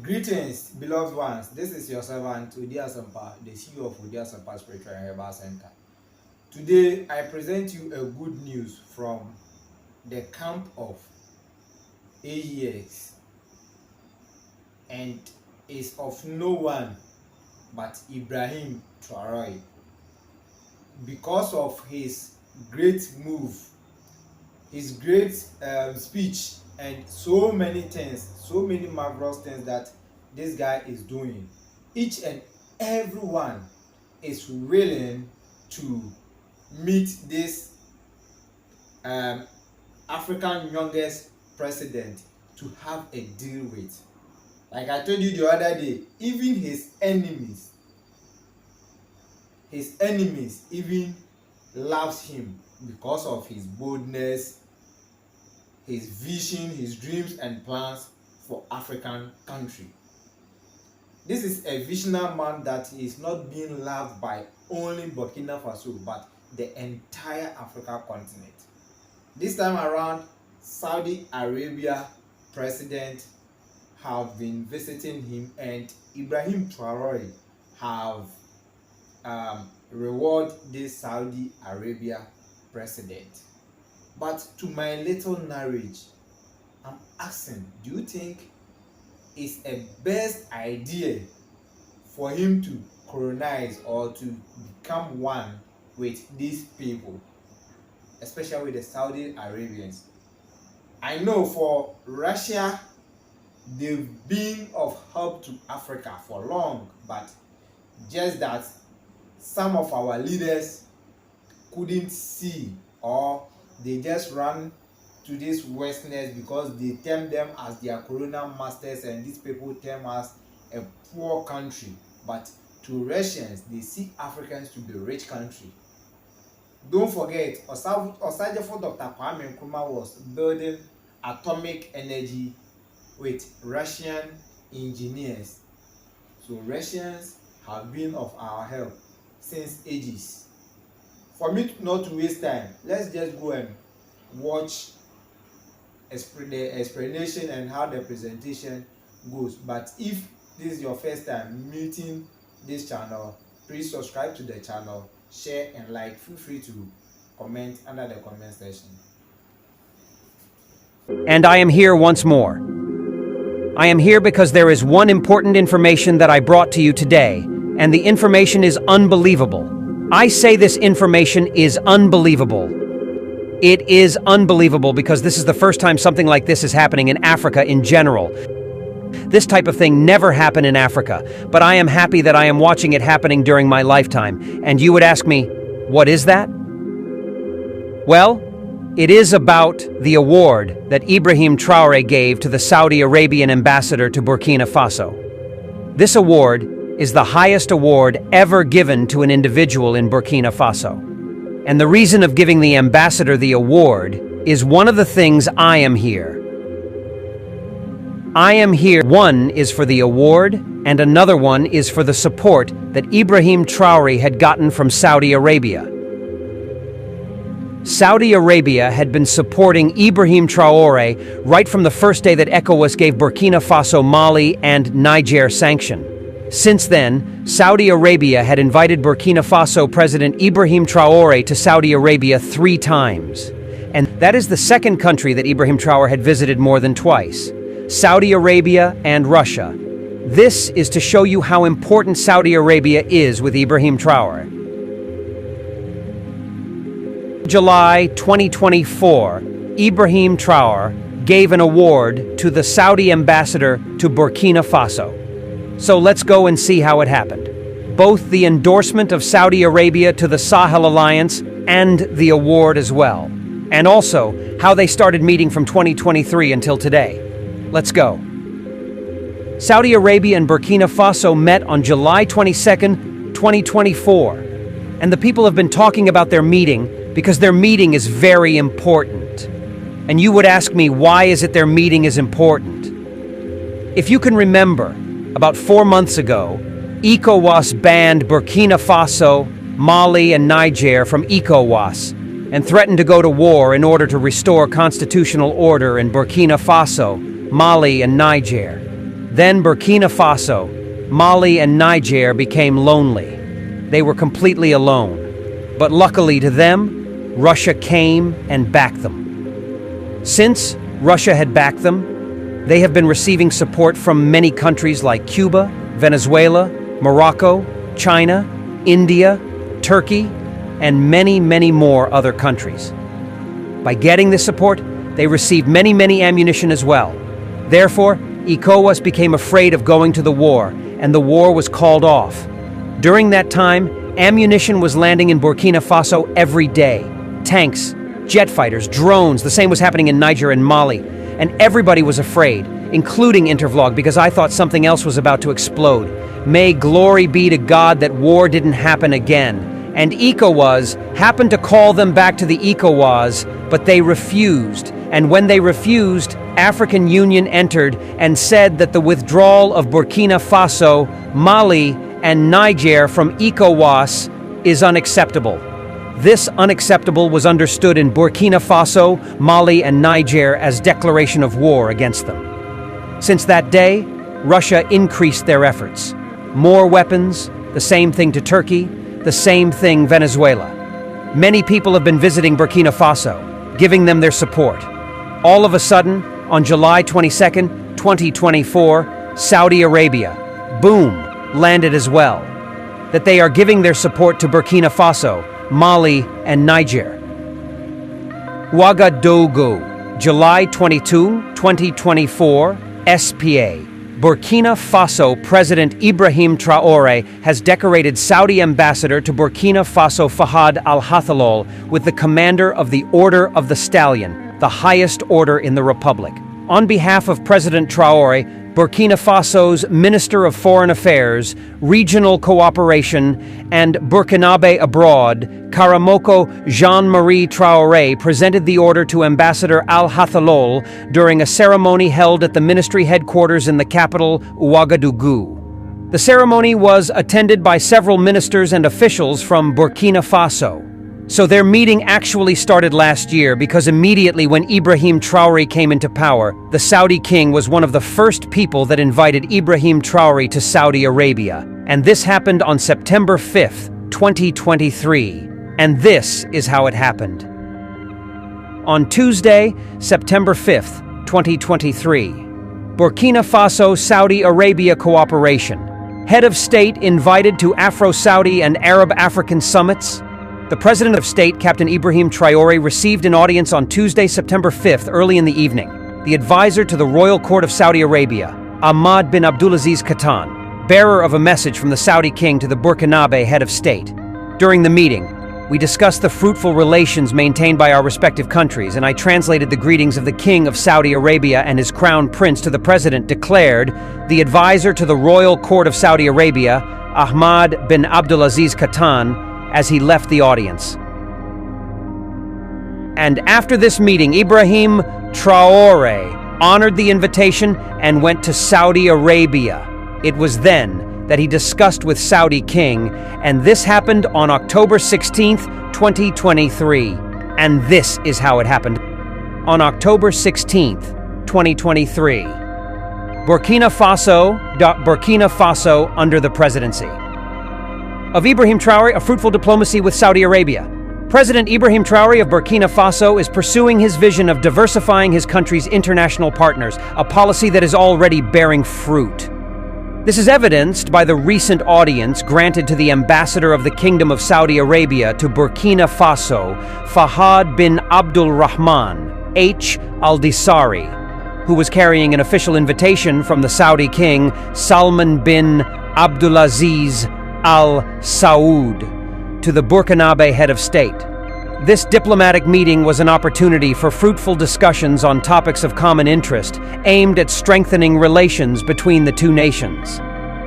Greetings, beloved ones. This is your servant Udi Asampa, the CEO of Udi Asampa Spiritual and Herbal Center. Today, I present you a good news from the camp of AEX, and is of no one but Ibrahim TAROE. Because of his great move, his great speech, and so many things, so many marvelous things that this guy is doing, each and everyone is willing to meet this African youngest president to have a deal with. Like I told you the other day, even his enemies even loves him because of his boldness, his vision, his dreams and plans for African country. This is a visionary man that is not being loved by only Burkina Faso but the entire Africa continent. This time around, Saudi Arabia president have been visiting him, and Ibrahim TAROE have reward this Saudi Arabia president. But to my little knowledge, I'm asking, do you think it's a best idea for him to colonize or to become one with these people, especially with the Saudi Arabians? I know for Russia, they've been of help to Africa for long, but just that some of our leaders couldn't see, or they just ran to these westerners because they term them as their colonial masters, and these people term us a poor country. But to Russians, they see Africans to be a rich country. Don't forget, Osajefo Dr. Kwame Nkrumah was building atomic energy with Russian engineers. So Russians have been of our help since ages. For me not to waste time, let's just go and watch the explanation and how the presentation goes. But if this is your first time meeting this channel, please subscribe to the channel, share and like. Feel free to comment under the comment section. And I am here once more. I am here because there is one important information that I brought to you today, and the information is unbelievable. I say this information is unbelievable. It is unbelievable because this is the first time something like this is happening in Africa in general. This type of thing never happened in Africa, but I am happy that I am watching it happening during my lifetime. And you would ask me, what is that? Well, it is about the award that Ibrahim TAROE gave to the Saudi Arabian ambassador to Burkina Faso. This award is the highest award ever given to an individual in Burkina Faso. And the reason of giving the ambassador the award is one of the things I am here. I am here. One is for the award, and another one is for the support that Ibrahim TAROE had gotten from Saudi Arabia. Saudi Arabia had been supporting Ibrahim TAROE right from the first day that ECOWAS gave Burkina Faso, Mali, and Niger sanction. Since then, Saudi Arabia had invited Burkina Faso President Ibrahim TAROE to Saudi Arabia 3 times. And that is the second country that Ibrahim TAROE had visited more than twice: Saudi Arabia and Russia. This is to show you how important Saudi Arabia is with Ibrahim TAROE. July 2024, Ibrahim TAROE gave an award to the Saudi ambassador to Burkina Faso. So let's go and see how it happened. Both the endorsement of Saudi Arabia to the Sahel Alliance and the award as well. And also how they started meeting from 2023 until today. Let's go. Saudi Arabia and Burkina Faso met on July 22nd, 2024. And the people have been talking about their meeting because their meeting is very important. And you would ask me, why is it their meeting is important? If you can remember, about 4 months ago, ECOWAS banned Burkina Faso, Mali, and Niger from ECOWAS and threatened to go to war in order to restore constitutional order in Burkina Faso, Mali, and Niger. Then Burkina Faso, Mali, and Niger became lonely. They were completely alone. But luckily to them, Russia came and backed them. Since Russia had backed them, they have been receiving support from many countries like Cuba, Venezuela, Morocco, China, India, Turkey, and many, many more other countries. By getting this support, they received many ammunition as well. Therefore, ECOWAS became afraid of going to the war, and the war was called off. During that time, ammunition was landing in Burkina Faso every day. Tanks, jet fighters, drones, the same was happening in Niger and Mali. And everybody was afraid, including Intervlog, because I thought something else was about to explode. May glory be to God that war didn't happen again. And ECOWAS happened to call them back to the ECOWAS, but they refused. And when they refused, African Union entered and said that the withdrawal of Burkina Faso, Mali, and Niger from ECOWAS is unacceptable. This unacceptable was understood in Burkina Faso, Mali, and Niger as declaration of war against them. Since that day, Russia increased their efforts. More weapons, the same thing to Turkey, the same thing Venezuela. Many people have been visiting Burkina Faso, giving them their support. All of a sudden, on July 22nd, 2024, Saudi Arabia, boom, landed as well. That they are giving their support to Burkina Faso, Mali, and Niger. Ouagadougou, July 22, 2024, SPA. Burkina Faso President Ibrahim Traore has decorated Saudi ambassador to Burkina Faso Fahad al-Hathalol with the commander of the Order of the Stallion, the highest order in the Republic. On behalf of President Traore, Burkina Faso's Minister of Foreign Affairs, Regional Cooperation, and Burkinabe Abroad, Karamoko Jean-Marie Traore, presented the order to Ambassador al-Hathalol during a ceremony held at the ministry headquarters in the capital, Ouagadougou. The ceremony was attended by several ministers and officials from Burkina Faso. So their meeting actually started last year because immediately when Ibrahim Traore came into power, the Saudi king was one of the first people that invited Ibrahim Traore to Saudi Arabia. And this happened on September 5th, 2023. And this is how it happened. On Tuesday, September 5th, 2023, Burkina Faso-Saudi Arabia cooperation. Head of state invited to Afro-Saudi and Arab-African summits. The President of State, Captain Ibrahim Traore, received an audience on Tuesday, September 5th, early in the evening. The advisor to the Royal Court of Saudi Arabia, Ahmad bin Abdulaziz Katan, bearer of a message from the Saudi king to the Burkinabe head of state. During the meeting, we discussed the fruitful relations maintained by our respective countries, and I translated the greetings of the King of Saudi Arabia and his crown prince to the President, declared the advisor to the Royal Court of Saudi Arabia, Ahmad bin Abdulaziz Katan, as he left the audience. And after this meeting, Ibrahim Traore honored the invitation and went to Saudi Arabia. It was then that he discussed with Saudi king, and this happened on October 16th, 2023. And this is how it happened. On October 16th, 2023, Burkina Faso under the presidency of Ibrahim Traore, a fruitful diplomacy with Saudi Arabia. President Ibrahim Traore of Burkina Faso is pursuing his vision of diversifying his country's international partners, a policy that is already bearing fruit. This is evidenced by the recent audience granted to the ambassador of the Kingdom of Saudi Arabia to Burkina Faso, Fahad bin Abdul Rahman H. al-Disari, who was carrying an official invitation from the Saudi king, Salman bin Abdulaziz Al Saud, to the Burkinabe head of state. This diplomatic meeting was an opportunity for fruitful discussions on topics of common interest, aimed at strengthening relations between the two nations.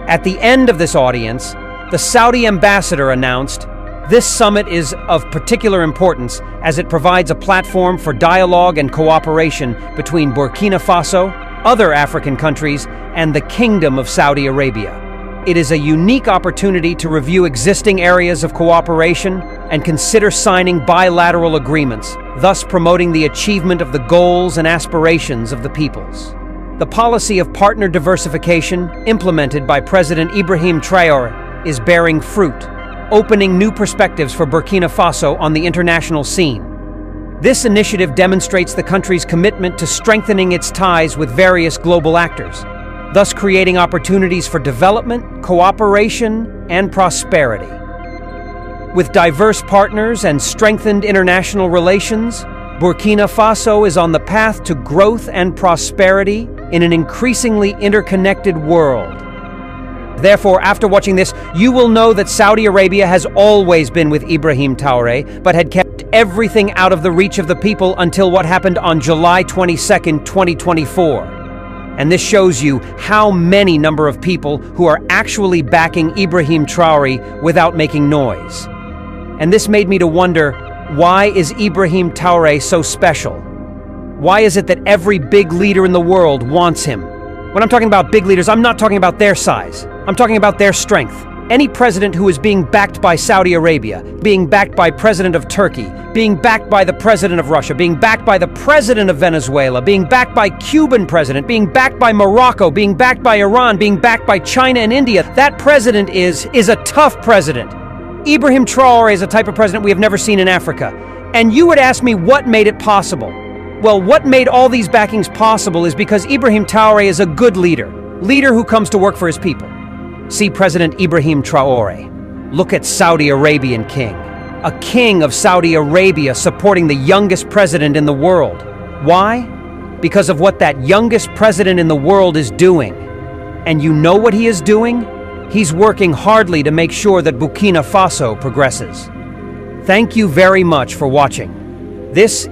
At the end of this audience, the Saudi ambassador announced, "This summit is of particular importance as it provides a platform for dialogue and cooperation between Burkina Faso, other African countries, and the Kingdom of Saudi Arabia. It is a unique opportunity to review existing areas of cooperation and consider signing bilateral agreements, thus promoting the achievement of the goals and aspirations of the peoples." The policy of partner diversification implemented by President Ibrahim Traore is bearing fruit, opening new perspectives for Burkina Faso on the international scene. This initiative demonstrates the country's commitment to strengthening its ties with various global actors, thus creating opportunities for development, cooperation, and prosperity. With diverse partners and strengthened international relations, Burkina Faso is on the path to growth and prosperity in an increasingly interconnected world. Therefore, after watching this, you will know that Saudi Arabia has always been with Ibrahim Traore, but had kept everything out of the reach of the people until what happened on July 22nd, 2024. And this shows you how many number of people who are actually backing Ibrahim Traore without making noise. And this made me to wonder, why is Ibrahim Traore so special? Why is it that every big leader in the world wants him? When I'm talking about big leaders, I'm not talking about their size. I'm talking about their strength. Any president who is being backed by Saudi Arabia, being backed by President of Turkey, being backed by the President of Russia, being backed by the President of Venezuela, being backed by Cuban president, being backed by Morocco, being backed by Iran, being backed by China and India, that president is a tough president. Ibrahim Traore is a type of president we have never seen in Africa. And you would ask me what made it possible. Well, what made all these backings possible is because Ibrahim Traore is a good leader who comes to work for his people. See President Ibrahim Traore. Look at Saudi Arabian king. A king of Saudi Arabia supporting the youngest president in the world. Why? Because of what that youngest president in the world is doing. And you know what he is doing? He's working hardly to make sure that Burkina Faso progresses. Thank you very much for watching. This